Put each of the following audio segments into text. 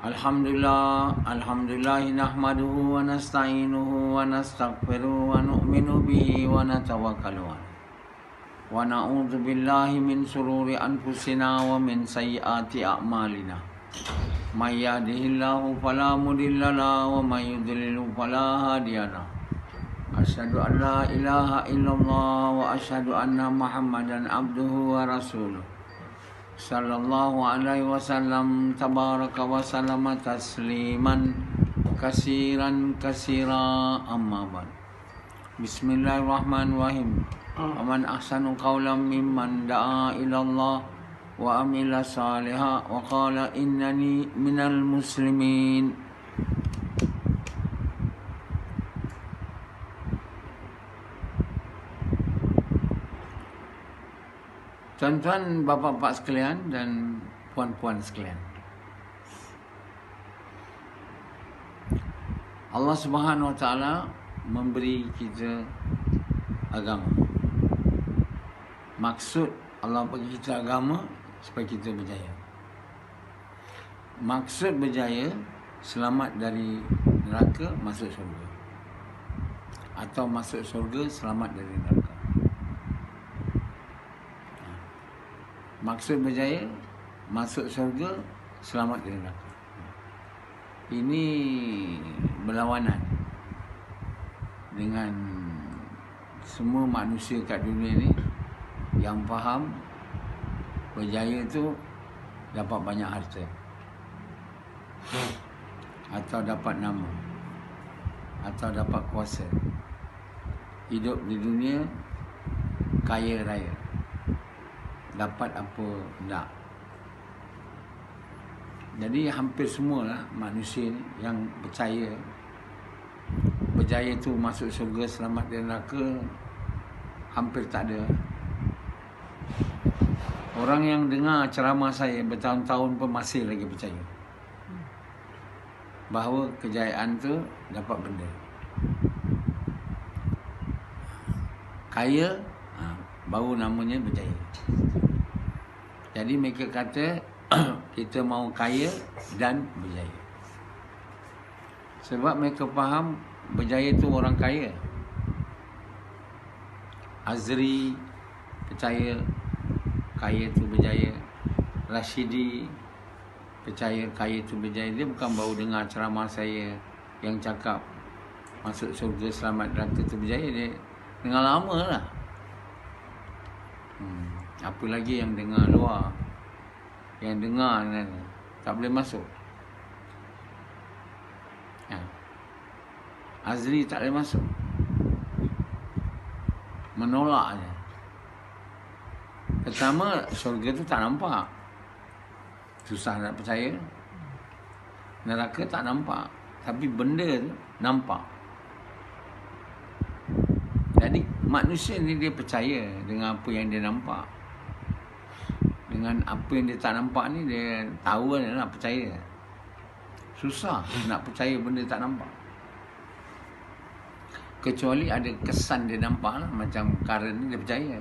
Alhamdulillah nahmaduhu wa nasta'inuhu wa nastaghfiruhu wa nu'minu bihi wa natawakkalu alayh. Wa na'udzu billahi min shururi anfusina wa min sayyiati a'malina. May yahdihillahu fala mudilla lahu wa may yudlil fala hadiya lahu. Asyhadu an la ilaha illallah wa asyhadu anna Muhammadan abduhu wa rasuluh. Sallallahu alaihi wasallam tabaraka wa sallama tasliman kasiran kasira amma ba'd. Bismillahirrahmanirrahim. Aman ahsanu qawlan mimman da'a ila Allah wa amila salihan wa qala innani minal muslimin. Tuan-tuan, bapa-bapa sekalian dan puan-puan sekalian, Allah Subhanahu Wa Taala memberi kita agama. Maksud Allah bagi kita agama supaya kita berjaya. Maksud berjaya, selamat dari neraka, masuk syurga. Atau masuk syurga, selamat dari neraka. Maksud berjaya, masuk syurga, selamat dari neraka. Ini berlawanan dengan semua manusia kat dunia ni yang faham berjaya tu dapat banyak harta, atau dapat nama, atau dapat kuasa, hidup di dunia kaya raya, dapat apa nak. Jadi hampir semualah manusia ni yang percaya berjaya tu masuk syurga, selamat dari neraka, hampir tak ada. Orang yang dengar ceramah saya bertahun-tahun pun masih lagi percaya bahawa kejayaan tu dapat benda. Kaya, baru namanya berjaya. Jadi mereka kata kita mau kaya dan berjaya. Sebab mereka faham berjaya tu orang kaya. Azri percaya kaya tu berjaya. Rashidi percaya kaya tu berjaya. Dia bukan baru dengar ceramah saya yang cakap masuk syurga, selamat neraka tu berjaya. Dia dengar lama lah. Apa lagi yang dengar luar, yang dengar tak boleh masuk. Azri tak boleh masuk, menolak je. Pertama, syurga tu tak nampak, susah nak percaya. Neraka tak nampak, tapi benda tu nampak. Jadi manusia ni dia percaya dengan apa yang dia nampak. Dengan apa yang dia tak nampak ni, dia tahu dia nak percaya. Susah nak percaya benda tak nampak. Kecuali ada kesan dia nampak lah. Macam current ni dia percaya.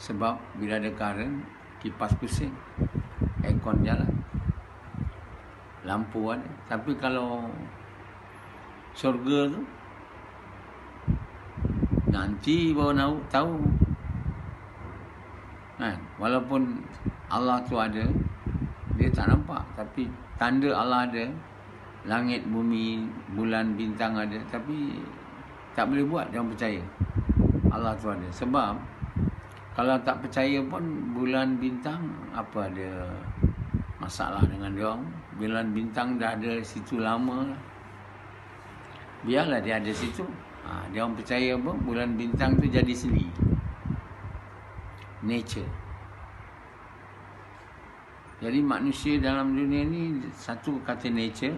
Sebab bila ada current, kipas pusing, aircon jalan, lampu ada. Tapi kalau syurga tu, nanti baru tahu. Walaupun Allah tu ada, dia tak nampak. Tapi tanda Allah ada. Langit, bumi, bulan, bintang ada. Tapi tak boleh buat, jangan percaya Allah tu ada. Sebab kalau tak percaya pun, bulan, bintang, apa ada masalah dengan dia orang? Bulan, bintang dah ada situ lama. Biarlah dia ada situ. Dia orang percaya apa? Bulan, bintang tu jadi sendiri. Nature. Jadi manusia dalam dunia ni, satu kata nature,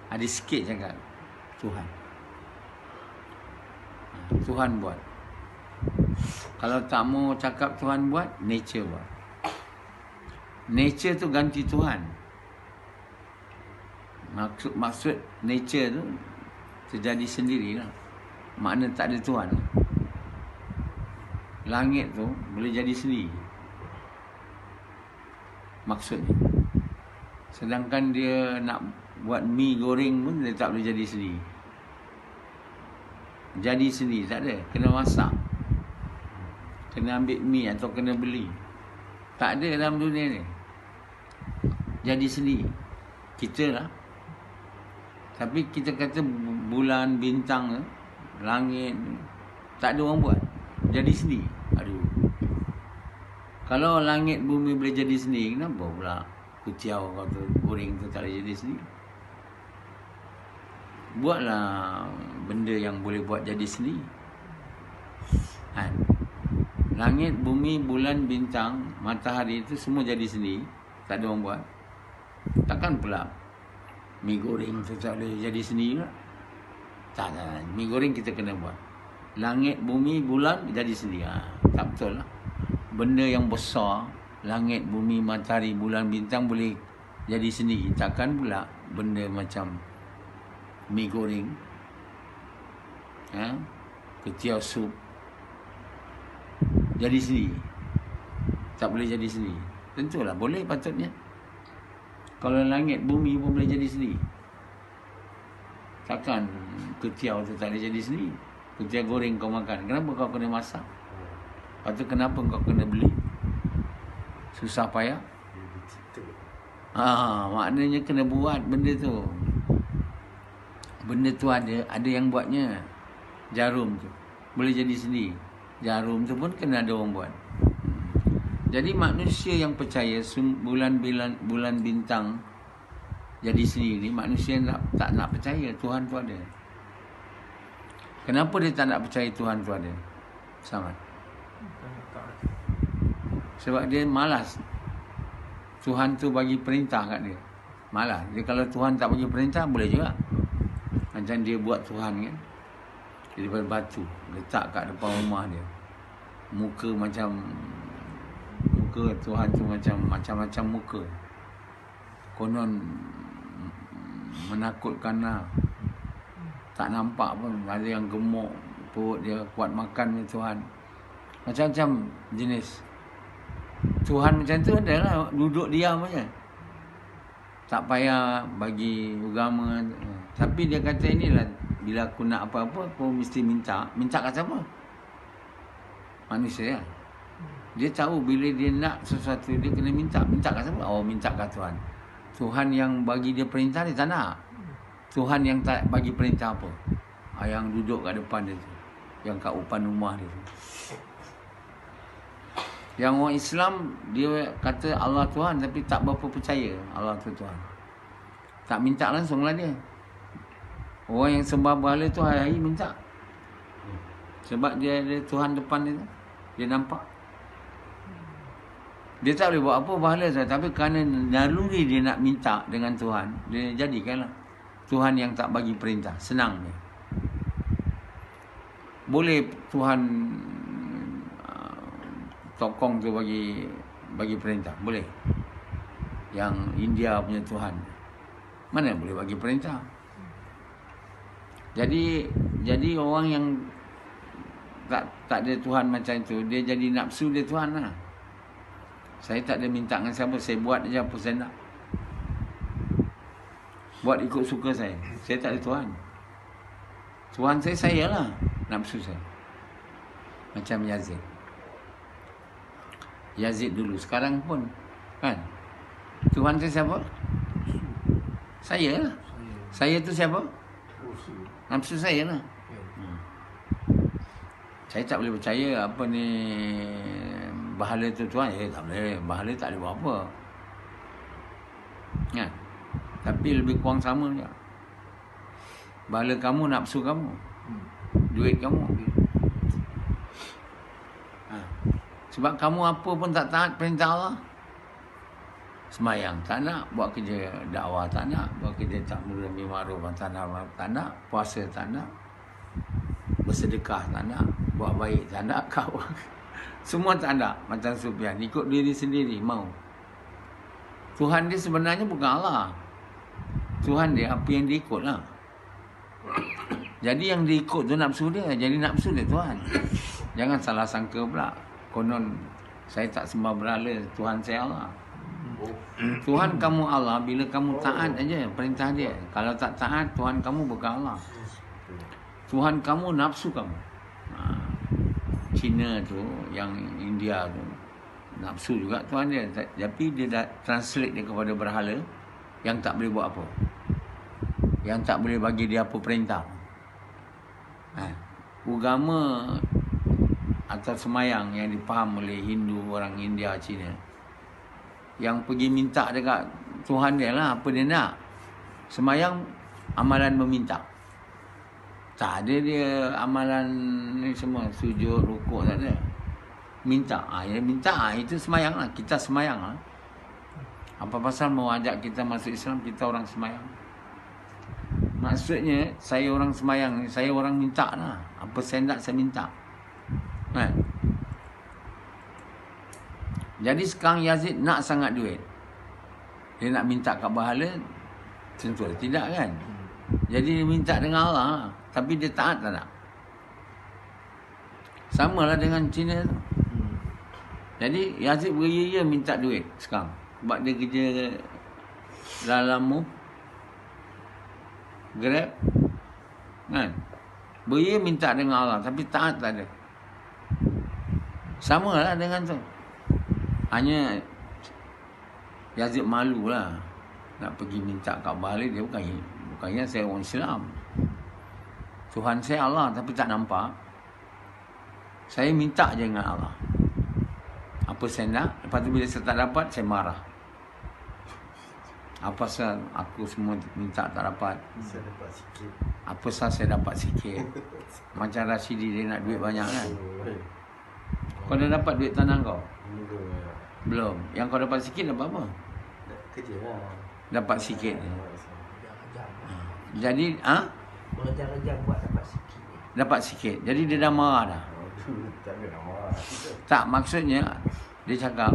ada sikit cakap Tuhan. Tuhan buat. Kalau tak mau cakap Tuhan buat, nature buat. Nature tu ganti Tuhan. Maksud nature tu terjadi sendirilah. Makna tak ada Tuhan. Langit tu boleh jadi sendiri. Maksudnya Sedangkan dia nak buat mi goreng pun dia tak boleh jadi sendiri. Jadi sendiri tak ada, kena masak. Kena ambil mi atau kena beli. Tak ada dalam dunia ni. Jadi sendiri. Kita lah. Tapi kita kata bulan, bintang, langit, tak ada orang buat. Jadi sendiri. Aduh. Kalau langit bumi boleh jadi sendiri, kenapa pula kuciau kau tu, goreng tu tak boleh jadi sendiri? Buatlah benda yang boleh buat jadi sendiri. Kan? Langit, bumi, bulan, bintang, matahari itu semua jadi sendiri. Tak ada orang buat. Takkan pula mi goreng tu tak boleh jadi sendiri lah. Tak. Mi goreng kita kena buat. Langit, bumi, bulan jadi sendiri. Tak betul lah. Benda yang besar, langit, bumi, matahari, bulan, bintang boleh jadi sendiri. Takkan pula benda macam mi goreng, ketiau sup jadi sendiri. Tak boleh jadi sendiri. Tentulah boleh patutnya. Kalau langit, bumi pun boleh jadi sendiri. Takkan ketiau tu tak boleh jadi sendiri. Ketiau goreng kau makan, kenapa kau kena masak? Lepas tu kenapa kau kena beli? Susah payah. Maknanya kena buat benda tu. Benda tu ada yang buatnya. Jarum tu boleh jadi sendiri. Jarum tu pun kena ada orang buat. Jadi manusia yang percaya bulan bintang jadi sendiri, manusia tak nak percaya Tuhan tu ada. Kenapa dia tak nak percaya Tuhan tu ada? Sama. Sebab dia malas. Tuhan tu bagi perintah kat dia. Malas. Dia kalau Tuhan tak bagi perintah boleh juga. Macam dia buat Tuhan kan. Dia daripada batu, letak kat depan rumah dia. Muka Tuhan tu macam-macam muka. Konon menakutkan lah. Tak nampak pun. Ada yang gemuk, perut dia kuat makan Tuhan. Macam-macam jenis. Tuhan macam tu adalah duduk diam aja. Tak payah bagi agama. Tapi dia kata inilah, bila aku nak apa-apa, aku mesti minta. Minta kat siapa? Manusia lah. Dia tahu bila dia nak sesuatu, dia kena minta. Minta kat siapa? Oh, minta kat Tuhan. Tuhan yang bagi dia perintah, dia tak nak. Tuhan yang tak bagi perintah apa? Yang duduk kat depan dia tu. Yang kat depan rumah dia tu. Yang orang Islam, dia kata Allah Tuhan, tapi tak berapa percaya Allah tu Tuhan. Tak minta langsung lah dia. Orang yang sembah berhala tu hari-hari minta. Sebab dia ada Tuhan depan dia tu. Dia nampak. Dia tak boleh buat apa berhala tu. Tapi kerana naluri dia nak minta dengan Tuhan, dia jadikanlah Tuhan yang tak bagi perintah. Senang dia. Boleh Tuhan tokong tu bagi perintah. Boleh. Yang India punya Tuhan. Mana boleh bagi perintah? Jadi orang yang tak ada Tuhan macam itu, dia jadi nafsu dia Tuhan lah. Saya tak ada minta dengan siapa, saya buat je apa saya nak. Buat ikut suka saya. Saya tak ada Tuhan. Tuhan saya lah, nafsu saya. Macam Yazid dulu, sekarang pun kan. Tuhan saya siapa? Saya lah. Saya tu siapa? Nafsu saya lah. Saya tak boleh percaya apa ni bahala tu Tuhan. Tak boleh. Bahala tak boleh buat apa. Kan? Tapi lebih kurang sama je. Bahala kamu, nafsu kamu. Duit kamu. Sebab kamu apa pun tak taat perintah Allah. Semayang tak nak, buat kerja dakwah tak nak, buat kerja tak menerima ma'ruf tak nak, puasa tak nak, bersedekah tak nak, buat baik tak nak, kau semua tak nak. Macam Sufyan, ikut diri sendiri mau. Tuhan dia sebenarnya bukan Allah. Tuhan dia apa yang dia ikut lah. Jadi yang dia ikut tu nafsu dia. Jadi nafsu dia Tuhan. Jangan salah sangka pula. Konon saya tak sembah berhala, Tuhan saya Allah. Tuhan kamu Allah bila kamu taat aja perintah dia. Kalau tak taat, Tuhan kamu bukan Allah. Tuhan kamu nafsu kamu. Cina tu, yang India tu, nafsu juga Tuhan dia. Tapi dia dah translate dia kepada berhala yang tak boleh buat apa. Yang tak boleh bagi dia apa perintah. Agama atau semayang yang dipaham oleh Hindu, orang India, Cina, yang pergi minta dekat Tuhan dia lah apa dia nak. Semayang amalan meminta. Tak ada dia amalan ni semua, sujud, rukuk, tak ada. Minta. Yang minta itu semayang lah. Kita semayang lah. Apa pasal mau ajak kita masuk Islam, kita orang semayang. Maksudnya, saya orang semayang, saya orang minta lah. Apa saya nak, saya minta. Jadi sekarang Yazid nak sangat duit. Dia nak minta kat berhala, tentu tidak kan. Jadi dia minta dengan Allah lah. Tapi dia taat tak nak. Sama lah dengan Cina tu. Jadi Yazid beria-ia minta duit sekarang. Sebab dia kerja dalam Grab kan. Beria minta dengan Allah, tapi taat tak ada. Sama lah dengan tu. Hanya Yazid malu lah nak pergi minta kat berhala. Dia bukannya saya orang Islam. Tuhan saya Allah, tapi tak nampak. Saya minta je dengan Allah. Apa saya nak. Lepas tu bila saya tak dapat, saya marah. Apa pasal aku semua minta tak dapat. Saya dapat sikit. Apa pasal saya dapat sikit. Macam Rashidi dia nak duit banyak kan. Kau dah dapat duit tanah kau? Belum. Yang kau dapat sikit dapat apa? Kerja lah. Dapat sikit. Jadi Berjam-jam buat dapat sikit. dapat sikit. Jadi dia dah marah dah. Tak ada nak marah. Tak, maksudnya dia cakap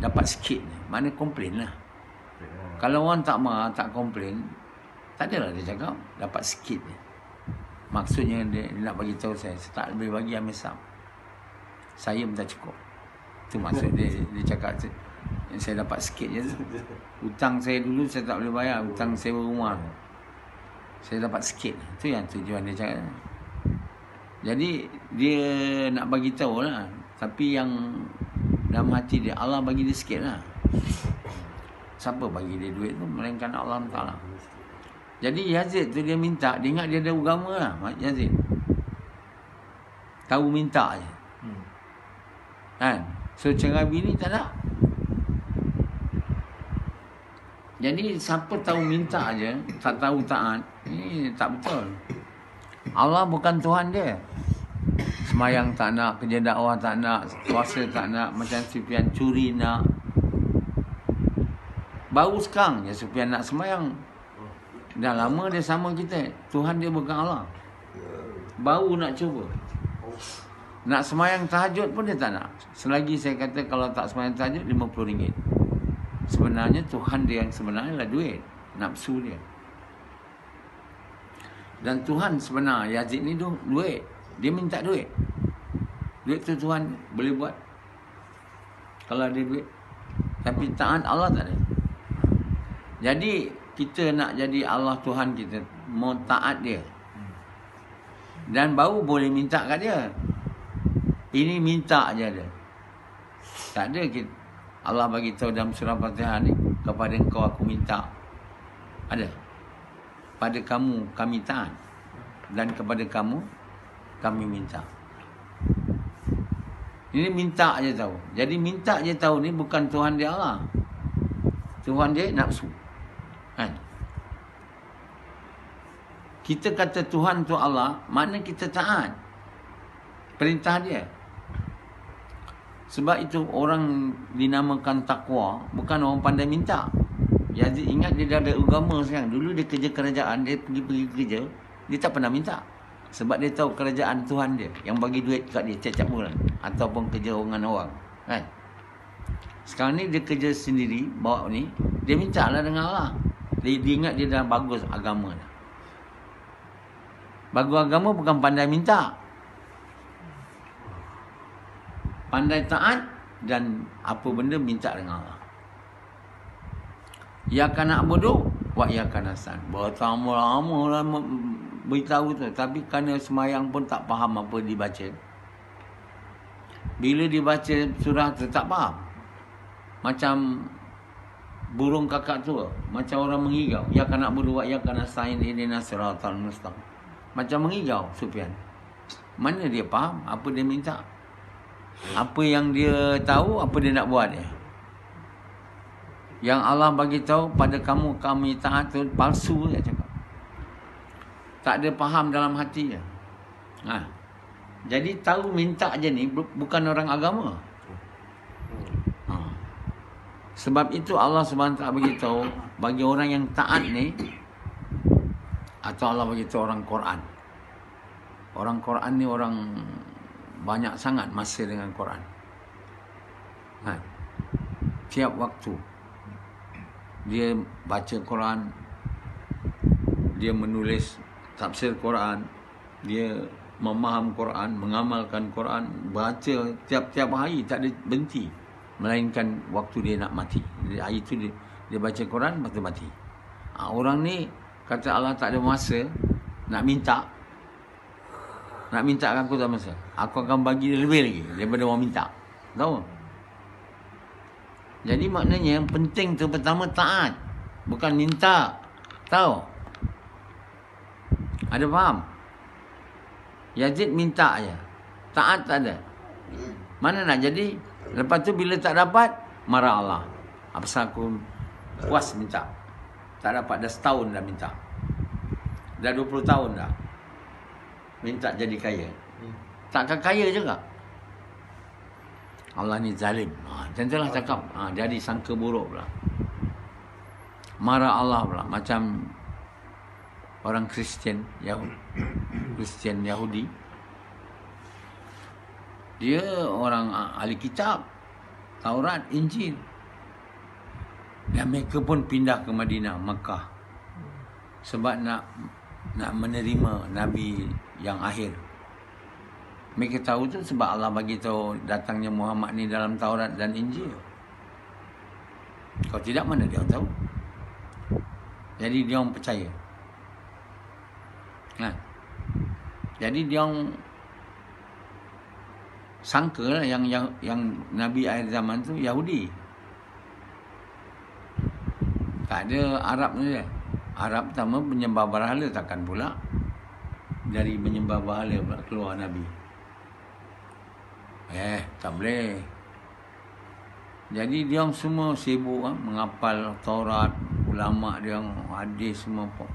dapat sikit. Mana komplain lah. Kalau orang tak marah, tak komplain, tak adalah dia cakap dapat sikit je. Maksudnya dia nak bagi tahu saya tak boleh bagi Amisam. Saya pun tak cukup. Itu maksud dia. Dia cakap saya dapat sikit je. Hutang saya dulu saya tak boleh bayar. Hutang sewa rumah. Saya dapat sikit. Itu yang tujuan dia cakap. Jadi dia nak bagi tahu lah. Tapi yang dalam hati dia, Allah bagi dia sikit lah. Siapa bagi dia duit tu? Melainkan Allah Ta'ala. Jadi Yazid tu dia minta. Dia ingat dia ada agama lah, Yazid. Tahu minta je. Kan? So cerai bini tak nak. Jadi siapa tahu minta je, tak tahu taat, ini tak betul. Allah bukan Tuhan dia. Semayang tak nak, kerja dakwah tak nak, puasa tak nak, macam Sufyan curi nak. Baru sekarang je Sufyan nak semayang. Dah lama dia sama kita. Tuhan dia bukan Allah. Baru nak cuba. Nak semayang tahajud pun dia tak nak. Selagi saya kata kalau tak semayang tahajud RM50. Sebenarnya Tuhan dia yang sebenarnya adalah duit. Nafsu dia. Dan Tuhan sebenar Yazid ni duit. Dia minta duit. Duit tu Tuhan boleh buat. Kalau ada duit. Tapi taat Allah tak ada. Jadi kita nak jadi Allah Tuhan kita. Mau taat dia. Dan baru boleh minta kat dia. Ini minta je ada. Tak ada kita. Allah bagi tahu dalam surah Fatihah ni, kepada engkau aku minta. Ada. Pada kamu kami taat. Dan kepada kamu kami minta. Ini minta je tahu. Jadi minta je tahu ni bukan Tuhan dia Allah. Tuhan dia nafsu. Kan? Kita kata Tuhan tu Allah, makna kita taat perintah dia. Sebab itu orang dinamakan takwa bukan orang pandai minta. Yazid ingat dia dah ada agama sekarang. Dulu dia kerja kerajaan, dia pergi kerja, dia tak pernah minta. Sebab dia tahu kerajaan Tuhan dia yang bagi duit kat dia setiap bulan ataupun kerja dengan orang, kan? Sekarang ni dia kerja sendiri, bawa ni, dia minta lah dengan Allah. Dia ingat dia dah bagus agama dah. Bagus agama bukan pandai minta. Pandai taat dan apa benda minta dengan Allah. Iyyaka na'budu wa iyyaka nasta'in. Berlama-lama lah beritahu tu, tapi kerana semayang pun tak faham apa dibaca. Bila dibaca surah tu tak faham. Macam burung kakak tua, macam orang mengigau. Iyyaka na'budu wa iyyaka nasta'in ihdinas siratal mustaqim. Macam mengigau Sufyan. Mana dia faham apa dia minta? Apa yang dia tahu, apa dia nak buat dia. Yang Allah bagi tahu pada kamu kami taat tu palsu dia cakap. Tak ada faham dalam hati dia. Jadi tahu minta je ni bukan orang agama. Sebab itu Allah SWT beritahu bagi orang yang taat ni, atau Allah beritahu orang Quran. Orang Quran ni orang banyak sangat masa dengan Quran. Tiap waktu dia baca Quran, dia menulis tafsir Quran, dia memaham Quran, mengamalkan Quran, baca tiap-tiap hari, tak ada berhenti. Melainkan waktu dia nak mati. Hari itu dia baca Quran, lepas tu mati. Orang ni kata Allah tak ada masa nak minta. Nak minta aku tak masa. Aku akan bagi dia lebih lagi daripada orang minta. Tahu? Jadi maknanya yang penting tu pertama taat. Bukan minta. Tahu? Ada faham? Yazid minta aja. Taat tak ada. Mana nak jadi? Lepas tu bila tak dapat, marah Allah. Apasal aku puas minta. Tak dapat, dah setahun dah minta. Dah 20 tahun dah. Minta jadi kaya. Takkan kaya juga. Allah ni zalim. Macam itulah cakap. Jadi sangka buruk pula. Marah Allah pula. Macam orang Kristian Yahudi. Dia orang ahli kitab. Taurat, Injil. Dan mereka pun pindah ke Madinah, Makkah. Sebab nak menerima Nabi yang akhir. Mereka tahu tu sebab Allah bagi tahu datangnya Muhammad ni dalam Taurat dan Injil. Kalau tidak, mana dia tahu? Jadi dia orang percaya. Jadi dia orang sangka lah yang Nabi akhir zaman tu Yahudi. Tak ada Arab ni dia. Arab pertama menyembah berhala, takkan pula dari menyembah berhala pula keluar Nabi. Tak boleh. Jadi dia orang semua sibuk menghafal Taurat, ulama dia orang hadis semua pun.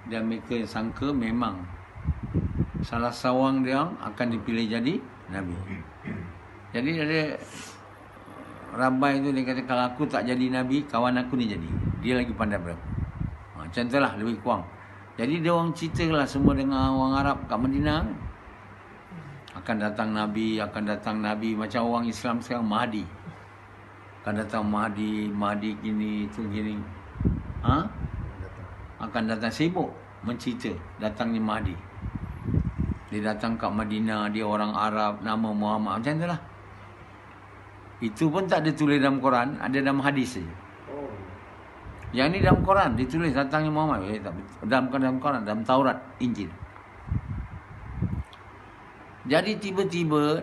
Dan mereka sangka memang salah seorang dia orang akan dipilih jadi Nabi. Jadi ada Rabai tu dia kata, kalau aku tak jadi Nabi, kawan aku ni jadi. Dia lagi pandai berapa. Macam tu lah lebih kurang. Jadi dia orang cerita lah semua dengan orang Arab kat Madinah. Akan datang Nabi. Macam orang Islam sekarang Mahdi. Akan datang Mahdi gini, tu gini. Akan datang sibuk mencerita datangnya Mahdi. Dia datang kat Madinah, dia orang Arab, nama Muhammad. Macam tu lah. Itu pun tak ada tulis dalam Quran, ada dalam hadis saja. Yang ni dalam Quran ditulis datangnya Muhammad. Dalam Quran, dalam Taurat, Injil. Jadi tiba-tiba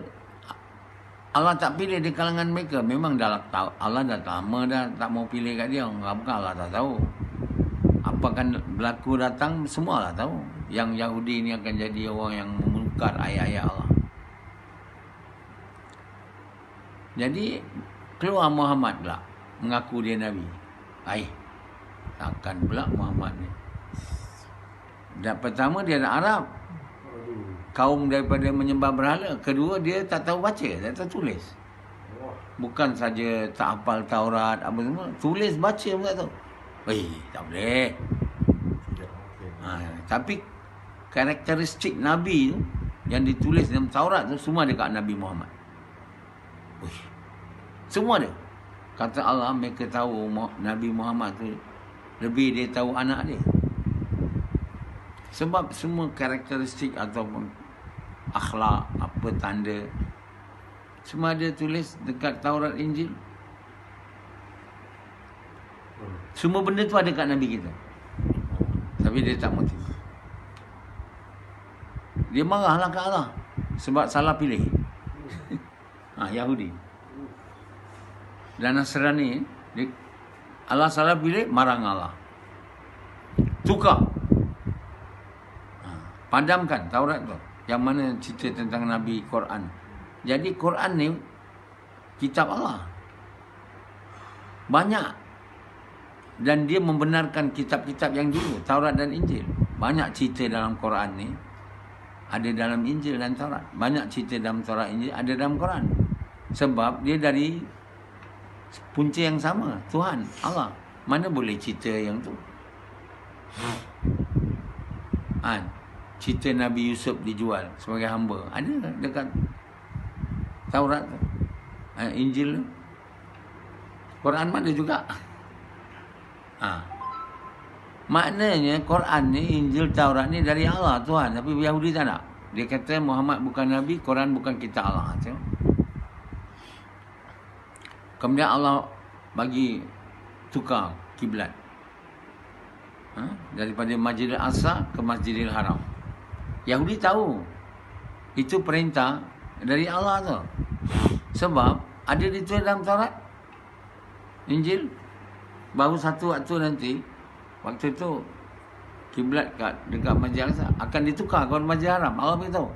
Allah tak pilih di kalangan mereka. Memang Allah dah lama dah tak mau pilih kat dia. Bukan Allah tak tahu. Apa akan berlaku datang, semua lah tahu. Yang Yahudi ni akan jadi orang yang memungkar ayat-ayat Allah. Jadi keluar Muhammad pula mengaku dia Nabi. Takkan pula Muhammad ni. Dan pertama dia nak Arab, kaum daripada menyembah berhala. Kedua, dia tak tahu baca, tak tahu tulis. Bukan saja tak hafal Taurat apa semua, tulis baca pun tak tahu. Tak boleh. Tapi karakteristik Nabi tu yang ditulis dalam Taurat tu semua dekat Nabi Muhammad. Semua dia. Kata Allah, mereka tahu Nabi Muhammad tu lebih dia tahu anak dia. Sebab semua karakteristik ataupun akhlak, apa tanda, semua dia tulis dekat Taurat Injil. Semua benda tu ada kat Nabi kita. Tapi dia tak mau terima. Dia marahlah ke Allah sebab salah pilih. Yahudi dan Nasrani, Allah salah pilih, marah dengan Allah. Tukar. Padamkan Taurat tu. Yang mana cerita tentang Nabi, Quran. Jadi Quran ni kitab Allah. Banyak. Dan dia membenarkan kitab-kitab yang dulu, Taurat dan Injil. Banyak cerita dalam Quran ni ada dalam Injil dan Taurat. Banyak cerita dalam Taurat, Injil ada dalam Quran. Sebab dia dari punca yang sama, Tuhan, Allah. Mana boleh cerita yang tu? Cerita Nabi Yusuf dijual sebagai hamba. Ada dekat Taurat tu. Injil tu. Quran mana juga. Maknanya Quran ni, Injil, Taurat ni dari Allah, Tuhan. Tapi Yahudi tak nak. Dia kata Muhammad bukan Nabi, Quran bukan kitab Allah. Kemudian Allah bagi tukar kiblat. Daripada Masjidil Aqsa ke Masjidil Haram. Yahudi tahu itu perintah dari Allah tu. Sebab ada ditulis dalam Taurat, Injil. Baru satu waktu nanti, waktu itu kiblat dekat Masjidil Aqsa akan ditukar ke Masjidil Haram. Allah beritahu.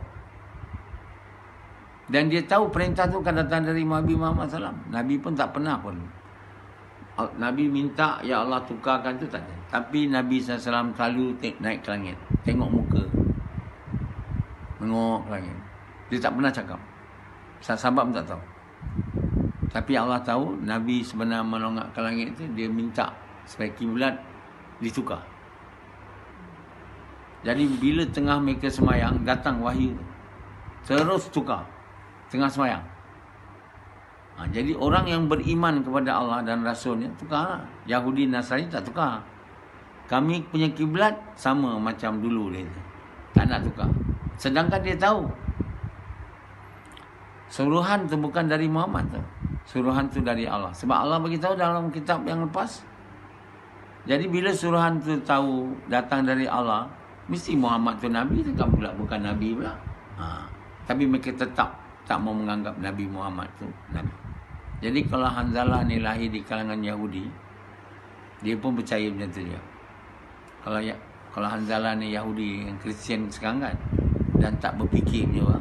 Dan dia tahu perintah tu akan datang dari Nabi Muhammad SAW. Nabi pun tak pernah pun. Nabi minta, ya Allah tukarkan tu tak ada. Tapi Nabi SAW selalu naik ke langit. Tengok muka. Tengok ke langit. Dia tak pernah cakap. Sahabat pun tak tahu. Tapi Allah tahu, Nabi sebenarnya melongak ke langit tu, dia minta supaya kiblat ditukar. Jadi bila tengah mereka semayang, datang wahyu. Terus tukar. Tengah semayang. Jadi orang yang beriman kepada Allah dan Rasulnya tukar. Yahudi Nasrani tak tukar. Kami punya kiblat sama macam dulu dia. Tak nak tukar. Sedangkan dia tahu suruhan tu bukan dari Muhammad tu. Suruhan tu dari Allah. Sebab Allah bagi tahu dalam kitab yang lepas. Jadi bila suruhan tu tahu datang dari Allah, mesti Muhammad tu Nabi, kan pula bukan Nabi pula. Tapi mereka tetap tak mau menganggap Nabi Muhammad tu Nabi. Jadi kalau Hanzalah ni lahir di kalangan Yahudi, dia pun percaya macam tu dia. Kalau Hanzalah ni Yahudi yang Kristian sekarang kan, dan tak berfikir juga,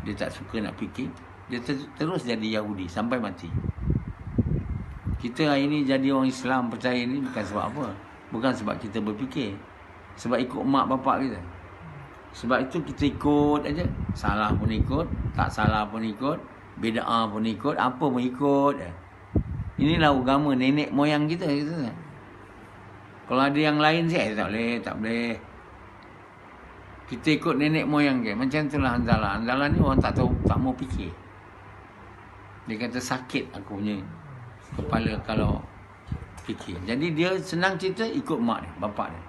dia tak suka nak fikir, dia terus jadi Yahudi sampai mati. Kita hari ni jadi orang Islam percaya ni bukan sebab apa? Bukan sebab kita berfikir, sebab ikut mak bapak kita. Sebab itu kita ikut aja. Salah pun ikut, tak salah pun ikut, bid'ah pun ikut, apa pun ikut. Inilah agama nenek moyang kita. Kalau ada yang lain saya tak boleh. Kita ikut nenek moyang ke. Macam itulah Hanzalah. Hanzalah ni orang tak tahu, tak mau fikir. Dia kata sakit aku punya kepala kalau fikir. Jadi dia senang cerita ikut mak dia, bapak dia.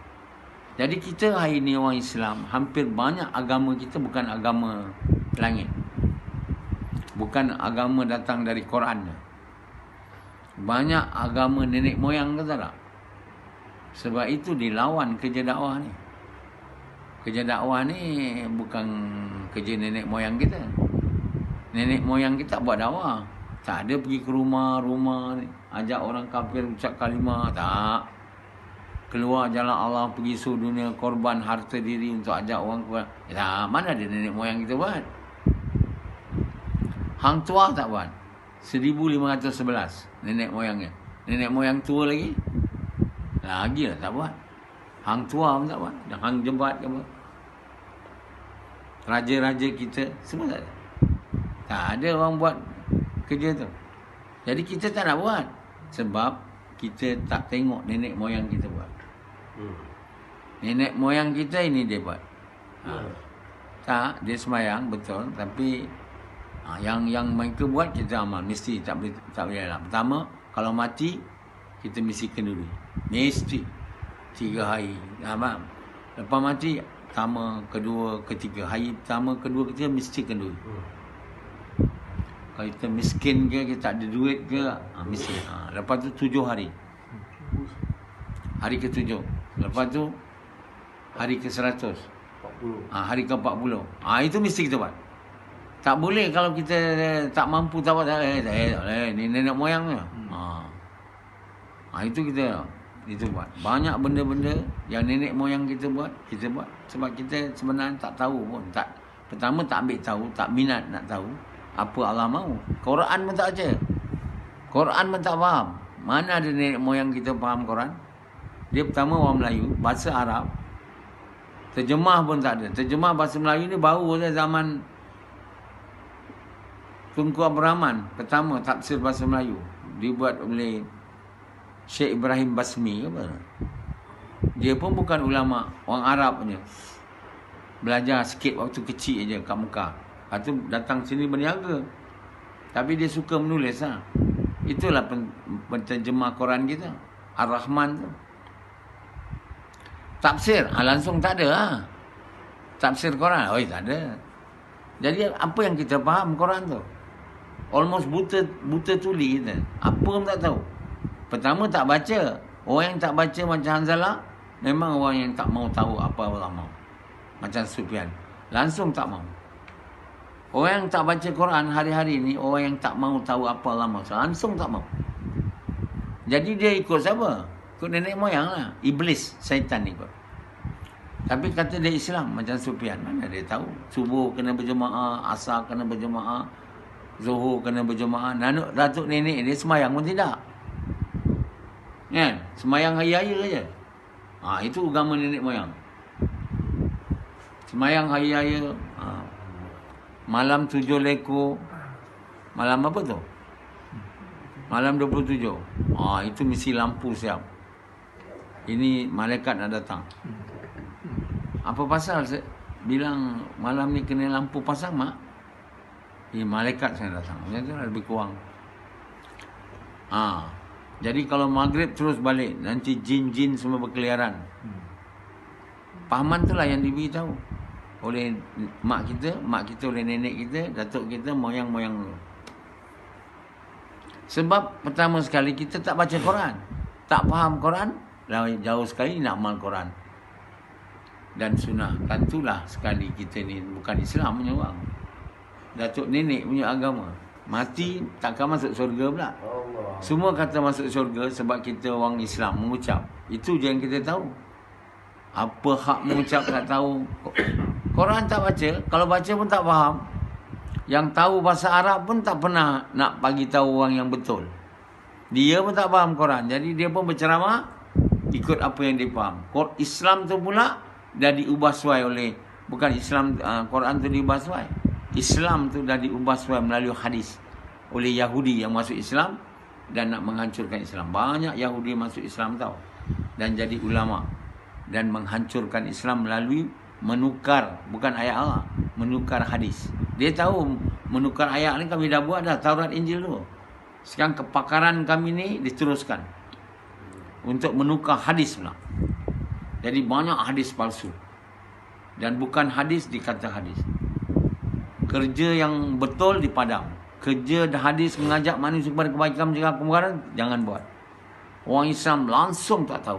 Jadi kita hari ni orang Islam, hampir banyak agama kita bukan agama langit. Bukan agama datang dari Quran. Banyak agama nenek moyang, kata tak? Sebab itu dilawan kerja dakwah ni. Kerja dakwah ni bukan kerja nenek moyang kita. Nenek moyang kita buat dakwah. Tak ada pergi ke rumah-rumah ni, ajak orang kafir ucap kalimah. Tak. Keluar jalan Allah, pergi seluruh dunia, korban harta diri untuk ajak orang keluar. Mana ada nenek moyang kita buat? Hang tua tak buat. 1511 nenek moyangnya. Nenek moyang tua lagi lah tak buat. Hang tua pun tak buat. Dan hang jebat ke apa. Raja-raja kita semua tak ada. Tak ada orang buat kerja tu. Jadi kita tak nak buat. Sebab kita tak tengok nenek moyang kita buat. Nenek moyang kita ini dia buat. Tak, dia semayang betul, tapi yang mereka buat kita amal, mesti tak boleh lah. Pertama, kalau mati kita mesti kenduri. Mesti 3 hari. Faham? Lepas mati, pertama, kedua, ketiga. Hari pertama, kedua, ketiga mesti kenduri. Kalau kita miskin ke, kita tak ada duit ke, mesti. Lepas tu 7 hari. Hari ke-7. Lepas tu hari ke-100. 40. Hari ke-40. Itu mesti kita buat. Tak boleh kalau kita tak mampu tak buat. Tak boleh. Ni nenek moyangnya. Itu kita buat. Banyak benda-benda yang nenek moyang kita buat. Sebab kita sebenarnya tak tahu pun. Pertama tak ambil tahu, tak minat nak tahu apa Allah mahu. Quran pun tak baca. Quran pun tak faham. Mana ada nenek moyang kita faham Quran? Dia pertama orang Melayu, bahasa Arab. Terjemah pun tak ada. Terjemah bahasa Melayu ni baru saja zaman Tunku Abdul Rahman. Pertama tafsir bahasa Melayu. Dibuat oleh Syekh Ibrahim Basmi. Dia pun bukan ulama, orang Arab punya. Belajar sikit waktu kecil je kat Mekah. Lepas tu datang sini berniaga. Tapi dia suka menulis lah. Itulah penterjemah Quran kita. Ar-Rahman tu. Tafsir, langsung tak ada lah. Tafsir Quran, tak ada. Jadi apa yang kita faham Quran tu? Almost buta tuli kita. Apa pun tak tahu. Pertama tak baca. Orang yang tak baca macam Hanzalah, memang orang yang tak mau tahu apa Allah mau. Macam Sufyan. Langsung tak mau. Orang yang tak baca Quran hari-hari ni, orang yang tak mau tahu apa Allah mau. Langsung tak mau. Jadi dia ikut siapa? Ikut nenek moyang lah. Iblis, syaitan ikut. Tapi kata dia Islam macam Sufyan. Mana dia tahu? Subuh kena berjemaah, asar kena berjemaah, Zuhur kena berjemaah. Datuk nenek dia semayang pun tidak. Kan? Semayang hari-raya je. Itu agama nenek moyang. Semayang hari-raya. Malam 7 lekor. Malam apa tu? Malam 27. Itu mesti lampu siap. Ini malaikat nak datang. Apa pasal bilang malam ni kena lampu pasang, mak? Malaikat saya datang. Macam tu lebih kurang. Jadi kalau maghrib terus balik, nanti jin-jin semua berkeliaran. Pahaman itulah yang diberitahu oleh mak kita oleh nenek kita, datuk kita, moyang-moyang dulu. Sebab pertama sekali kita tak baca Quran, tak faham Quran, jauh sekali nak amal Quran dan sunnah. Tentulah sekali kita ni bukan Islam punya orang. Datuk nenek punya agama. Mati takkan masuk syurga pula. Semua kata masuk syurga sebab kita orang Islam mengucap. Itu je yang kita tahu. Apa hak mengucap tak tahu. Quran tak baca, kalau baca pun tak faham. Yang tahu bahasa Arab pun tak pernah nak bagi tahu orang yang betul. Dia pun tak faham Quran. Jadi dia pun berceramah ikut apa yang dia faham. Islam tu pula dah diubah suai oleh, bukan Islam, Quran tu diubah suai. Islam tu dah diubah suai melalui hadis oleh Yahudi yang masuk Islam dan nak menghancurkan Islam. Banyak Yahudi masuk Islam tau dan jadi ulama dan menghancurkan Islam melalui menukar, bukan ayat Allah, menukar hadis. Dia tahu menukar ayat ni kami dah buat dah, Taurat Injil tu. Sekarang kepakaran kami ni diteruskan untuk menukar hadis pula. Jadi banyak hadis palsu. Dan bukan hadis dikata hadis. Kerja yang betul dipadam. Kerja hadis mengajak manusia kepada kebaikan, mencegah kemungkaran, jangan buat. Orang Islam langsung tak tahu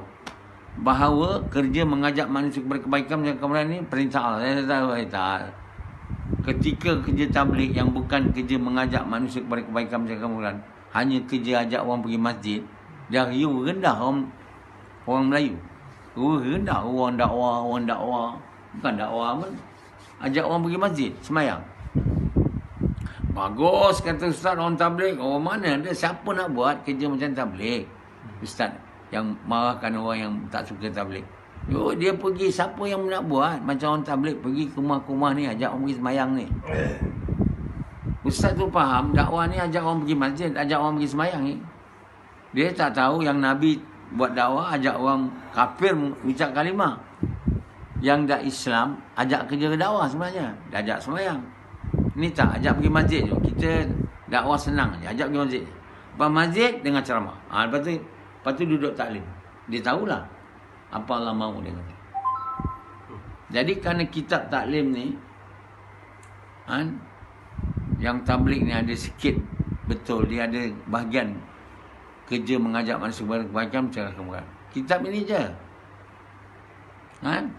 bahawa kerja mengajak manusia kepada kebaikan, mencegah kemungkaran ni perintah Allah. Saya tahu, ketika kerja tabligh yang bukan kerja mengajak manusia kepada kebaikan, mencegah kemungkaran, hanya kerja ajak orang pergi masjid, dah riuh rendah orang Melayu. Rendah orang dakwah. Bukan dakwah pun. Ajak orang pergi masjid, semayang. Bagus kata ustaz orang tabligh. Orang mana ada siapa nak buat kerja macam tabligh? Ustaz yang marahkan orang yang tak suka tabligh. Dia pergi, siapa yang nak buat macam orang tabligh, pergi ke rumah-rumah ni ajak orang pergi semayang ni. Ustaz tu faham dakwah ni ajak orang pergi masjid, ajak orang pergi semayang ni. Dia tak tahu yang Nabi buat dakwah ajak orang kafir ucap kalimah. Yang dah Islam ajak kerja dakwah sebenarnya, dia ajak semayang. Ni tak, ajak pergi masjid je. Kita dakwah senang je, ajak pergi masjid. Lepas masjid dengan ceramah. Lepas tu duduk taklim. Dia tahulah apa Allah mahu dia kata. Jadi kerana kitab taklim ni yang tabligh ni ada sikit betul, dia ada bahagian kerja mengajak manusia kepada kebaikan, mencegah kemungkaran. Kitab ini je. Kan?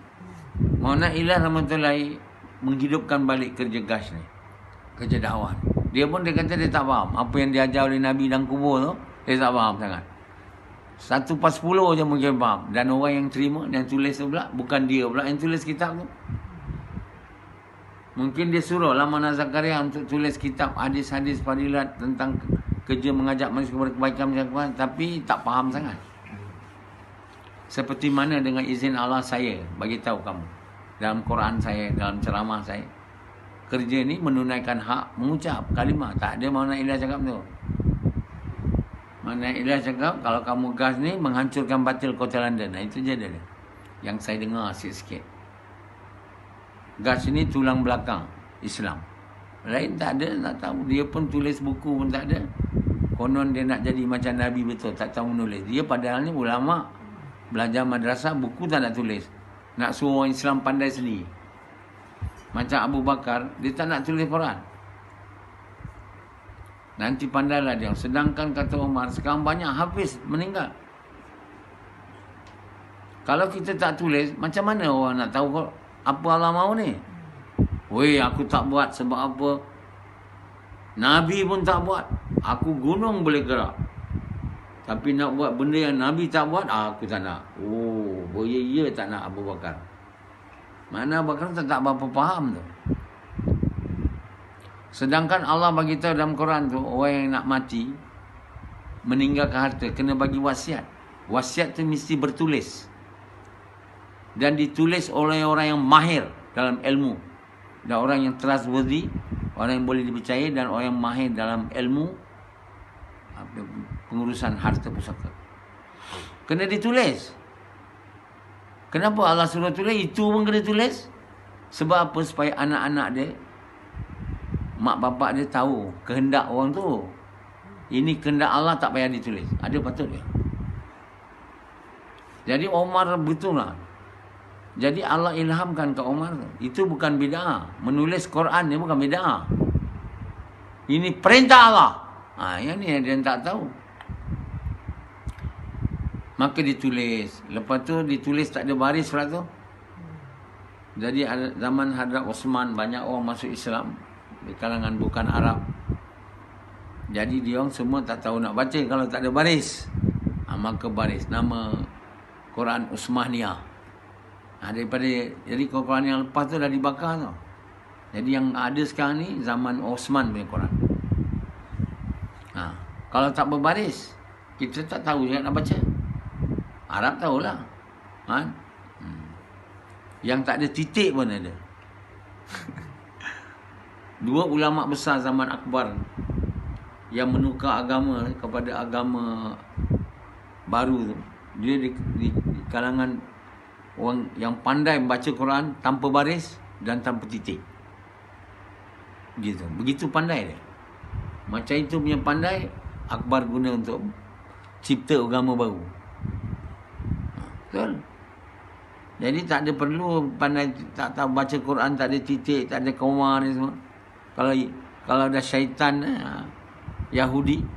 Maulana Ilyas rahmatullahi menghidupkan balik kerja gas ni. Kerja dakwah. Dia pun dia kata dia tak faham. Apa yang diajar oleh Nabi dan kubur tu, dia tak faham sangat. 1/10 je mungkin faham. Dan orang yang terima, yang tulis tu pula, bukan dia pula yang tulis kitab tu. Mungkin dia suruh Maulana Zakaria untuk tulis kitab hadis-hadis fadilat tentang kerja mengajak manusia kepada kebaikan, tapi tak faham sangat. Seperti mana dengan izin Allah saya bagi tahu kamu dalam Quran saya, dalam ceramah saya, kerja ni menunaikan hak mengucap kalimah. Tak ada Maulana Ilyas cakap tu. Maulana Ilyas cakap kalau kamu gas ni menghancurkan batil Kota London. Itu je dia. Yang saya dengar sikit-sikit. Gas ni tulang belakang Islam. Lain tak ada, tak tahu. Dia pun tulis buku pun tak ada. Konon dia nak jadi macam Nabi betul, tak tahu menulis. Dia padahal ni ulama, belajar madrasah, buku tak nak tulis. Nak suruh orang Islam pandai sendiri. Macam Abu Bakar, dia tak nak tulis Quran. Nanti pandailah dia. Sedangkan kata Umar, sekarang banyak hafiz meninggal. Kalau kita tak tulis, macam mana orang nak tahu apa Allah mahu ni? Weh, aku tak buat sebab apa? Nabi pun tak buat. Aku gunung boleh gerak. Tapi nak buat benda yang Nabi tak buat, aku tak nak. Oh, ya tak nak Abu Bakar. Mana Abu Bakar tak berapa faham tu. Sedangkan Allah bagi tahu dalam Quran tu, orang yang nak mati, meninggalkan harta, kena bagi wasiat. Wasiat tu mesti bertulis. Dan ditulis oleh orang yang mahir dalam ilmu. Dan orang yang trustworthy, orang yang boleh dipercaya, dan orang yang mahir dalam ilmu pengurusan harta pusaka. Kena ditulis. Kenapa Allah suruh tulis? Itu pun kena tulis. Sebab apa? Supaya anak-anak dia, mak bapak dia tahu kehendak orang tu. Ini kehendak Allah, tak payah ditulis. Ada patut dia. Jadi Umar betul lah. Jadi Allah ilhamkan ke Umar. Itu bukan bid'ah. Menulis Quran ni bukan bid'ah. Ini perintah Allah. Yang ni dia tak tahu. Maka ditulis. Lepas tu ditulis tak ada baris pula tu. Jadi zaman Hadrat Osman banyak orang masuk Islam di kalangan bukan Arab. Jadi dia orang semua tak tahu nak baca kalau tak ada baris. Maka baris nama Quran Utsmaniyah. Daripada jadi Quran yang lepas tu dah dibakar tau. Jadi yang ada sekarang ni zaman Osman punya Quran. Kalau tak berbaris, kita tak tahu juga nak baca. Arab tahulah. Yang tak ada titik pun ada. Dua ulama besar zaman Akbar yang menukar agama kepada agama baru tu. Dia di kalangan orang yang pandai membaca Quran tanpa baris dan tanpa titik. Begitu pandai dia. Macam itu punya pandai Akbar guna untuk cipta agama baru. Betul? Jadi tak ada perlu pandai, tak tahu baca Quran, tak ada titik, tak ada koma ni semua. Kalau ada syaitan Yahudi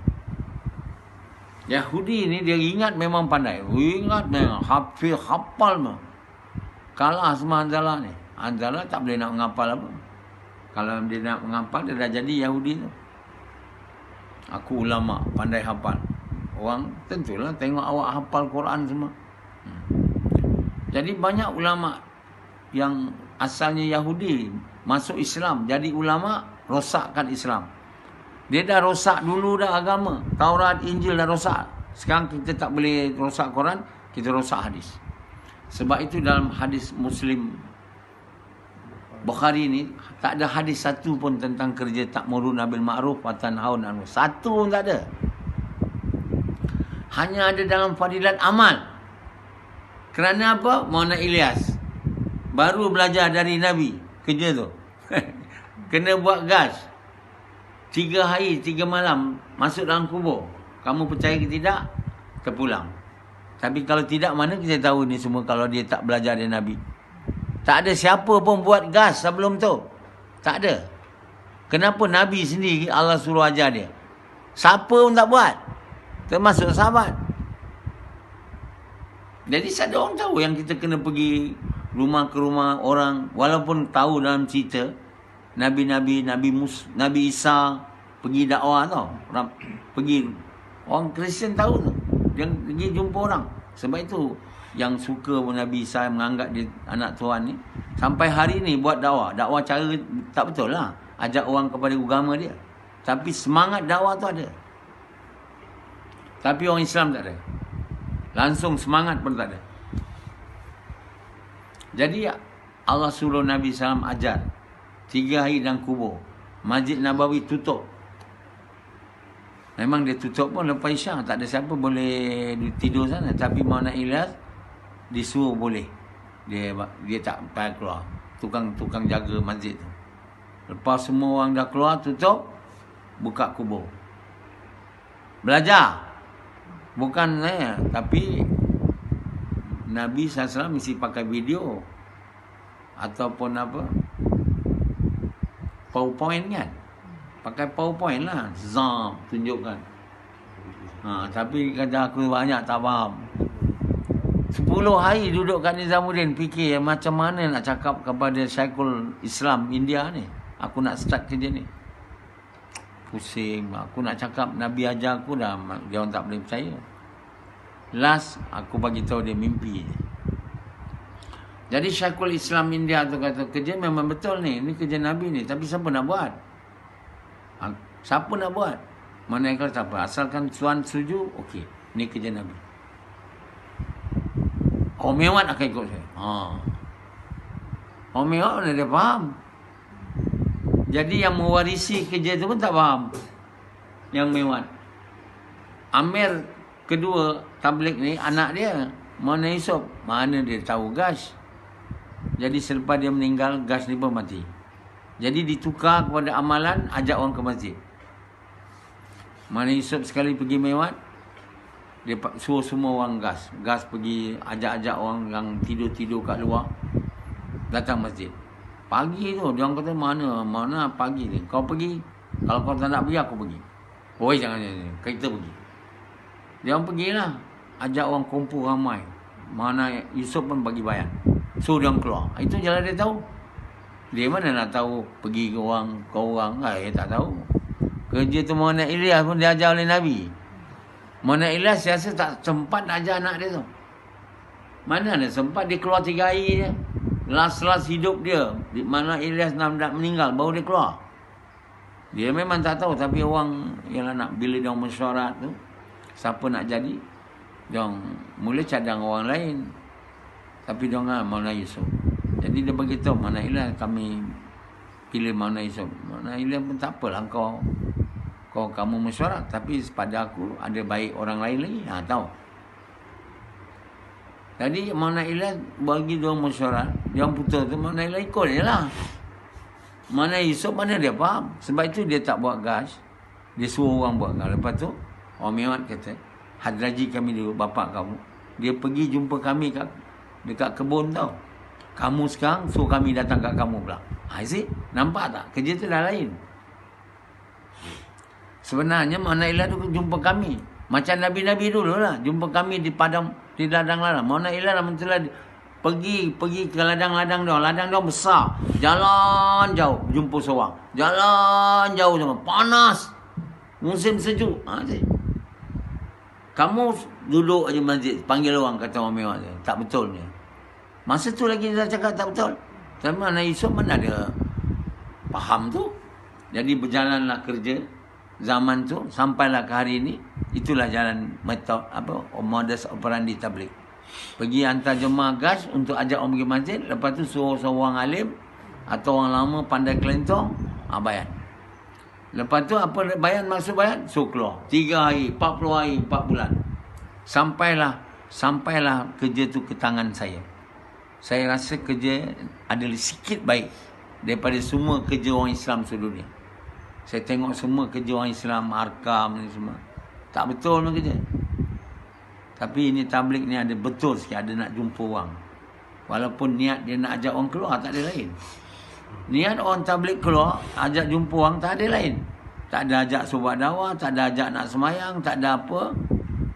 ni dia ingat memang pandai. Ingat memang hafal mah. Kalah sama Hanzalah ni. Hanzalah tak boleh nak menghafal apa. Kalau dia nak menghafal, dia dah jadi Yahudi tu. Aku ulama, pandai hafal. Orang tentulah tengok awak hafal Quran semua. Jadi banyak ulama yang asalnya Yahudi masuk Islam, jadi ulama, rosakkan Islam. Dia dah rosak dulu dah agama. Taurat, Injil dah rosak. Sekarang kita tak boleh rosak Quran, kita rosak hadis. Sebab itu dalam hadis Muslim Bukhari ni tak ada hadis satu pun tentang kerja ta'muruna bil ma'ruf wa tanhauna 'anil munkar. Satu pun tak ada. Hanya ada dalam fadilat amal. Kerana apa? Maulana Ilyas baru belajar dari Nabi kerja tu. Kena buat gas 3 hari 3 malam masuk dalam kubur. Kamu percaya ke tidak? Terpulang. Tapi kalau tidak, mana kita tahu ni semua kalau dia tak belajar dari Nabi? Tak ada siapa pun buat gas sebelum tu. Tak ada. Kenapa Nabi sendiri Allah suruh ajar dia? Siapa pun tak buat. Termasuk sahabat. Jadi ada orang tahu yang kita kena pergi rumah ke rumah orang, walaupun tahu dalam cerita Nabi-Nabi, Nabi Isa pergi dakwah tau. Pergi, orang Kristian tahu tu. Dia pergi jumpa orang. Sebab itu yang suka Nabi Isa menganggap dia anak Tuhan ni, sampai hari ni buat dakwah. Dakwah cara tak betul lah, ajak orang kepada agama dia. Tapi semangat dakwah tu ada. Tapi orang Islam tak ada. Langsung semangat pun tak ada. Jadi Allah suruh Nabi SAW ajar 3 hari dalam kubur. Masjid Nabawi tutup. Memang dia tutup pun lepas Isyak, tak ada siapa boleh tidur sana. Tapi Maulana Ilyas disuruh boleh. Dia tak payah keluar. Tukang jaga masjid tu. Lepas semua orang dah keluar, tutup, buka kubur. Belajar. Bukan saya, tapi Nabi SAW mesti pakai video ataupun apa, PowerPoint kan. Pakai PowerPoint lah, zam, tunjukkan. Tapi kata aku banyak tak faham. 10 hari duduk kat Nizamuddin, fikir macam mana nak cakap kepada Syekhul Islam India ni. Aku nak start kerja ni. Pusing. Aku nak cakap Nabi ajar aku dah, dia orang tak boleh percaya. Last aku bagi tahu dia mimpi. Jadi Syekhul Islam India tu kata kerja memang betul ni. Ni kerja Nabi ni. Tapi siapa nak buat? Siapa nak buat? Mana yang kata siapa? Asalkan Tuan setuju, okey. Ni kerja Nabi. Orang Mewat akan ikut saya. Orang Mewat mana dia faham? Jadi yang mewarisi kerja tu pun tak faham. Yang Mewat. Amir kedua tabligh ni, anak dia Maulana Yusof, mana dia tahu gas. Jadi selepas dia meninggal, gas ni pun mati. Jadi ditukar kepada amalan, ajak orang ke masjid. Maulana Yusof sekali pergi Mewat, dia suruh semua orang gas. Gas pergi ajak-ajak orang yang tidur-tidur kat luar, datang masjid. Pagi tu, dia orang kata mana pagi ni. Kau pergi, kalau kau tak nak pergi, aku pergi. Oi, jangan, kita pergi. Dia orang pergilah, ajak orang kumpul ramai. Mana Yusof pun bagi bayan. So dia orang keluar. Itu jalan dia tahu. Dia mana nak tahu pergi ke orang. Dia tak tahu. Kerja tu Maulana Ilyas pun diajar oleh Nabi. Maulana Ilyas rasa tak sempat nak ajar anak dia tu. Mana ada sempat, dia keluar 3 hari je. Last hidup dia. Maulana Ilyas nak meninggal, baru dia keluar. Dia memang tak tahu. Tapi orang yang nak, bila dia orang mesyuarat tu, siapa nak jadi, dia orang mula cadang orang lain. Tapi dia orang Maulana Yusof. Jadi dia beritahu Maulana Ilyas, kami pilih Maulana Yusof. Maulana Ilyas pun tak apalah kamu mesyuarat, tapi pada aku ada baik orang lain lagi. Tahu. Jadi Maulana Ilyas bagi dia orang mesyuarat, dia orang putus tu, Maulana Ilyas ikut je lah. Maulana Yusof mana dia faham. Sebab itu dia tak buat gas, dia suruh orang buat gas. Lepas tu orang Mewat kata, Hadraji kami dulu, bapak kamu, dia pergi jumpa kami dekat kebun tau. Kamu sekarang suruh kami datang kat kamu pula. Nampak tak? Kerja tu dah lain. Sebenarnya Maulana Ilyas tu jumpa kami. Macam Nabi-Nabi dulu lah. Jumpa kami di padang, di ladang-ladang. Maulana Ilyas lah pergi ke ladang-ladang dia. Ladang dia besar. Jalan jauh, jumpa seorang. Jalan jauh sama. Panas. Musim sejuk. Kamu duduk aja masjid, panggil orang, kata orang Mewat dia. Tak betul dia. Masa tu lagi dia cakap tak betul. Tapi Maulana Yusof mana dia faham tu. Jadi berjalanlah kerja zaman tu sampailah ke hari ini. Itulah jalan metode modus operandi tabligh. Pergi hantar jemaah gas untuk ajak orang pergi masjid. Lepas tu suruh seorang alim atau orang lama pandai kelentong, bayan. Lepas tu apa bayan, masuk bayan, suruh keluar 3 hari, 40 hari, 4 bulan. Sampailah kerja tu ke tangan saya. Saya rasa kerja adalah sikit baik daripada semua kerja orang Islam seluruh dunia. Saya tengok semua kerja orang Islam, Arkam ni semua, tak betul pun kerja. Tapi ini tabligh ni ada betul sikit, ada nak jumpa orang. Walaupun niat dia nak ajak orang keluar, tak ada lain. Niat orang tabligh keluar, ajak jumpa orang, tak ada lain. Tak ada ajak sobat dakwah, tak ada ajak nak semayang, tak ada apa.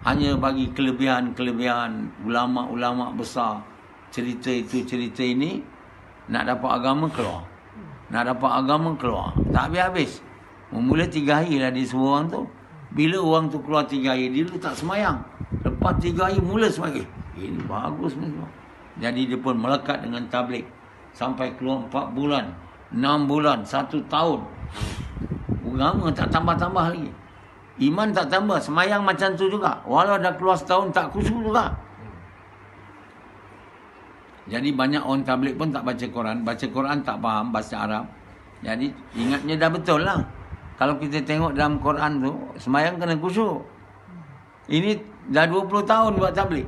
hanya bagi kelebihan-kelebihan ulama-ulama besar, cerita itu cerita ini, nak dapat agama keluar. Nak dapat agama keluar. Tak habis-habis. Memula 3 hari lah dia suruh orang tu. Bila orang tu keluar 3 hari, dia dulu tak semayang. Lepas 3 hari mula semayang. Ini bagus ni semua. Jadi dia pun melekat dengan tabligh. Sampai keluar 4 bulan, 6 bulan, 1 tahun. Agama tak tambah-tambah lagi. Iman tak tambah. Semayang macam tu juga. Walau dah keluar setahun tak khusyuk juga. Jadi banyak orang tabligh pun tak baca Quran. Baca Quran tak faham bahasa Arab. Jadi ingatnya dah betul lah. Kalau kita tengok dalam Quran tu, semayang kena khusyuk. Ini dah 20 tahun buat tabligh.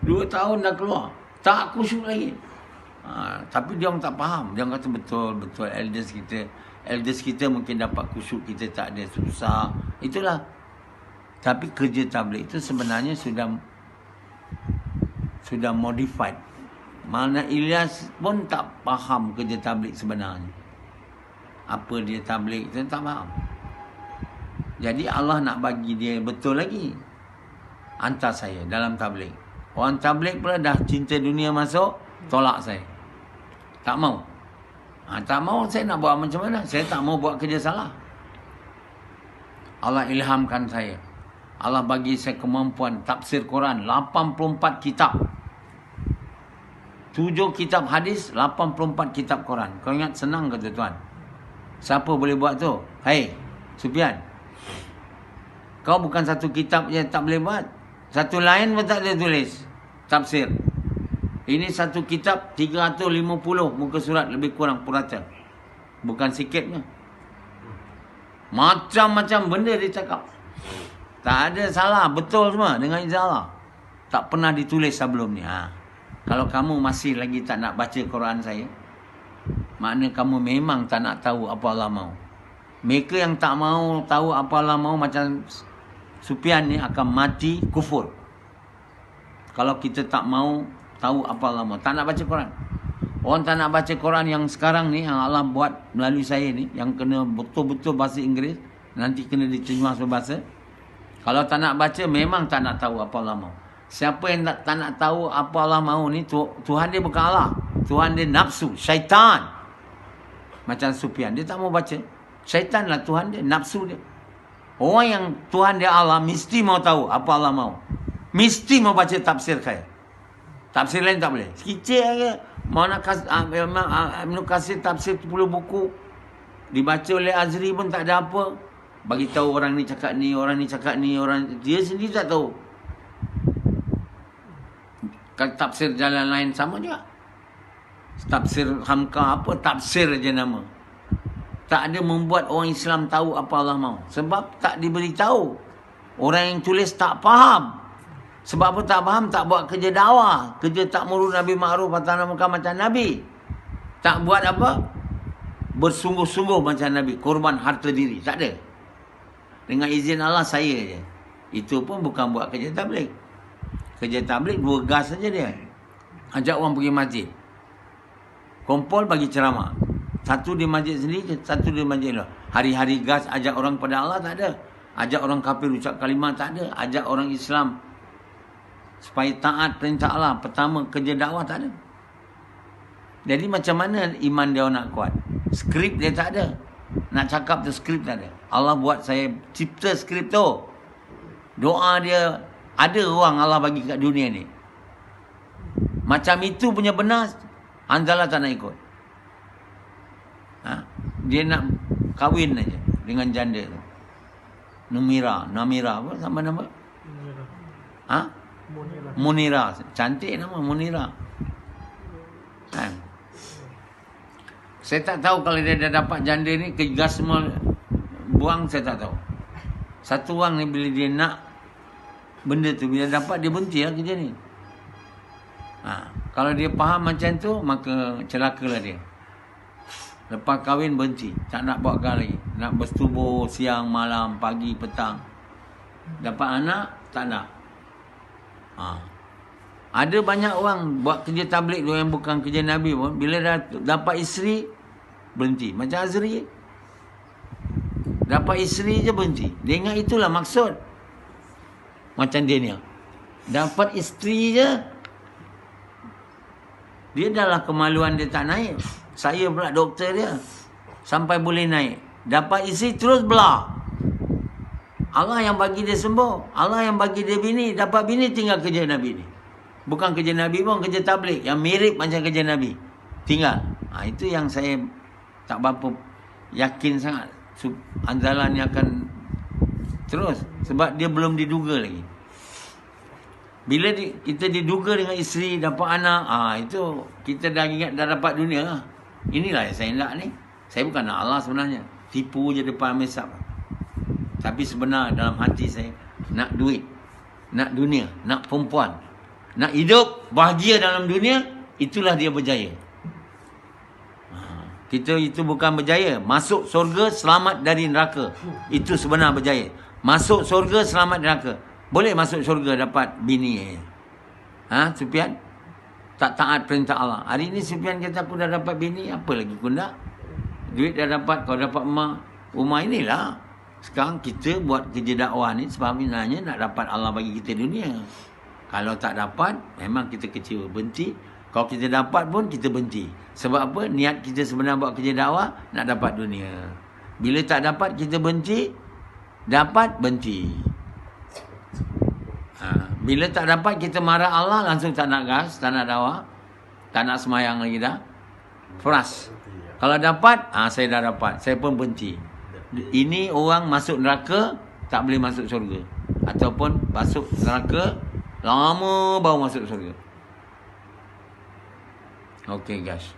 2 tahun dah keluar. Tak khusyuk lagi. Tapi dia orang tak faham. Dia orang kata betul-betul elders kita mungkin dapat khusyuk, kita tak ada, susah. Itulah. Tapi kerja tabligh itu sebenarnya sudah modified. Mana Ilyas pun tak faham kerja tabligh sebenarnya. Apa dia tabligh itu tak faham. Jadi Allah nak bagi dia betul lagi. Hantar saya dalam tabligh. Orang tabligh pula dah cinta dunia masuk, tolak saya. Tak mau. Tak mau, saya nak buat macam mana? Saya tak mau buat kerja salah. Allah ilhamkan saya. Allah bagi saya kemampuan tafsir Quran 84 kitab. 7 kitab hadis, 84 kitab Quran. Kau ingat senang ke tuan? Siapa boleh buat tu? Hai, Sufian. Kau bukan satu kitab je tak boleh buat. Satu lain pun tak boleh tulis. Tafsir. Ini satu kitab 350 muka surat lebih kurang purata. Bukan sikitnya. Macam-macam benda dia cakap. Tak ada salah. Betul semua dengan izin Allah. Tak pernah ditulis sebelum ni. Kalau kamu masih lagi tak nak baca Quran saya, makna kamu memang tak nak tahu apa Allah mahu. Mereka yang tak mahu tahu apa Allah mahu macam Sufian ni akan mati kufur. Kalau kita tak mahu tahu apa Allah mahu, tak nak baca Quran. Orang tak nak baca Quran yang sekarang ni, yang Allah buat melalui saya ni, yang kena betul-betul bahasa Inggeris, nanti kena diterjemah berbahasa. Kalau tak nak baca, memang tak nak tahu apa Allah mahu. Siapa yang tak nak tahu apa Allah mahu ni, Tuhan dia bukan Allah. Tuhan dia nafsu, syaitan. Macam Sufian, dia tak mau baca. Syaitan lah Tuhan dia, nafsu dia. Orang yang Tuhan dia Allah, mesti mau tahu apa Allah mahu. Mesti mau baca tafsir saya. Tafsir lain tak boleh. Sekicik aja. Mau nak kasih tafsir 10 buku. Dibaca oleh Azri pun tak ada apa. Bagi tahu orang ni cakap ni, orang ni cakap ni, dia sendiri tak tahu. Kalau tafsir jalan lain sama juga. Tafsir Hamka apa, tafsir aja nama. Tak ada membuat orang Islam tahu apa Allah mahu. Sebab tak diberitahu. Orang yang tulis tak faham. Sebab apa tak faham? Tak buat kerja dakwah. Kerja ta'muru Nabi ma'ruf wa nahy munkar macam Nabi. Tak buat apa? Bersungguh-sungguh macam Nabi. Korban harta diri. Tak ada. Dengan izin Allah saya je. Itu pun bukan buat kerja tabligh. Kerja tabligh 2 gas saja dia. Ajak orang pergi masjid. Kumpul bagi ceramah. Satu di masjid sendiri, satu di masjid lah. Hari-hari gas ajak orang pada Allah tak ada. Ajak orang kafir ucap kalimah tak ada. Ajak orang Islam supaya taat perintah Allah. Pertama kerja dakwah tak ada. Jadi macam mana iman dia nak kuat? Skrip dia tak ada. Nak cakap tu skrip tak ada. Allah buat saya cipta skrip tu. Doa dia ada orang Allah bagi kat dunia ni. Macam itu punya benar, Hanzalah tak nak ikut. Dia nak kahwin aja dengan janda tu. Namira apa sama nama? Munira. Cantik nama Munira. Kan? Saya tak tahu kalau dia dah dapat janda ni, ke gas semua buang, saya tak tahu. Satu orang ni bila dia nak benda tu, bila dapat dia berhenti lah kerja ni. Kalau dia faham macam tu, maka celakalah dia. Lepas kahwin berhenti, tak nak buat gas lagi. Nak bersetubuh siang, malam, pagi, petang. Dapat anak, tak nak. Ada banyak orang buat kerja tabligh tu yang bukan kerja Nabi pun, bila dah dapat isteri, berhenti. Macam Azri. Dapat isteri je berhenti. Dia ingat itulah maksud. macam dia ni. Dapat isteri je, dia dah lah kemaluan dia tak naik. Saya pula doktor dia, sampai boleh naik. Dapat isteri terus belah. Allah yang bagi dia sembuh, Allah yang bagi dia bini. Dapat bini tinggal kerja Nabi ni. Bukan kerja Nabi pun, kerja tabligh yang mirip macam kerja Nabi. Tinggal. Itu yang saya tak berapa yakin sangat andalan ni akan terus. Sebab dia belum diduga lagi. Bila kita diduga dengan isteri, dapat anak, itu kita dah ingat dah dapat dunia lah. Inilah yang saya nak ni. Saya bukan nak Allah sebenarnya. Tipu je depan mesap. Tapi sebenar dalam hati saya, nak duit, nak dunia, nak perempuan, nak hidup bahagia dalam dunia, itulah dia berjaya. Kita itu bukan berjaya. Masuk surga, selamat dari neraka. Itu sebenar berjaya. Masuk surga, selamat dari neraka. Boleh masuk surga dapat bini. Sufian? Tak taat perintah Allah. Hari ni Sufian kata aku dah dapat bini, apa lagi aku nak? Duit dah dapat, kau dapat rumah inilah. Sekarang kita buat kerja dakwah ni sebenarnya nak dapat Allah bagi kita dunia. Kalau tak dapat, memang kita kecewa, benci. Kalau kita dapat pun, kita benci. Sebab apa? Niat kita sebenarnya buat kerja dakwah, nak dapat dunia. Bila tak dapat, kita benci. Dapat, benci. Bila tak dapat, kita marah Allah, langsung tak nak gas, tak nak dakwah, tak nak semayang lagi dah. Frust. Kalau dapat, saya dah dapat. Saya pun benci. Ini orang masuk neraka, tak boleh masuk surga. Ataupun masuk neraka, lama baru masuk surga. Okay guys.